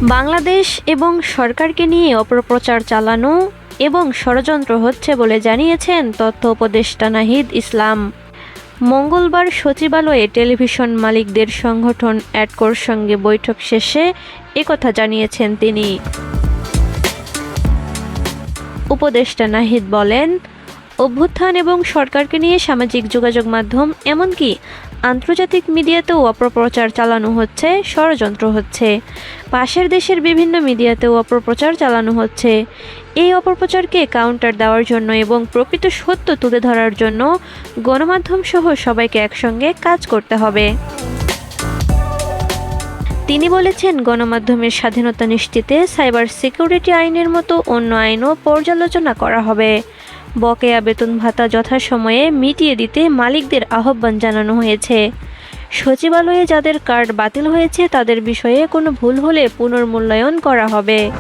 বাংলাদেশ এবং সরকারকে নিয়ে অপপ্রচার চালানো এবং ষড়যন্ত্র হচ্ছে বলে জানিয়েছেন তথ্য উপদেষ্টা নাহিদ ইসলাম। মঙ্গলবার সচিবালয়ে টেলিভিশন মালিকদের সংগঠন অ্যাডকোর সঙ্গে বৈঠক শেষে একথা জানিয়েছেন তিনি। উপদেষ্টা নাহিদ বলেন, অভ্যুত্থান এবং সরকারকে নিয়ে সামাজিক যোগাযোগ মাধ্যম এমনকি আন্তর্জাতিক মিডিয়াতেও অপপ্রচার চালানো হচ্ছে, ষড়যন্ত্র হচ্ছে। পাশের দেশের বিভিন্ন মিডিয়াতেও অপপ্রচার চালানো হচ্ছে। এই অপপ্রচারকে কাউন্টার দেওয়ার জন্য এবং প্রকৃত সত্য তুলে ধরার জন্য গণমাধ্যম সহ সবাইকে একসঙ্গে কাজ করতে হবে। তিনি বলেছেন, গণমাধ্যমের স্বাধীনতা নিশ্চিতে সাইবার সিকিউরিটি আইনের মতো অন্য আইনও পর্যালোচনা করা হবে। বকেয়া বেতন ভাতা যথাসময়ে মিটিয়ে দিতে মালিকদের আহ্বান জানানো হয়েছে। সচিবালয়ে যাদের কার্ড বাতিল হয়েছে তাদের বিষয়ে কোনো ভুল হলে পুনর্মূল্যায়ন করা হবে।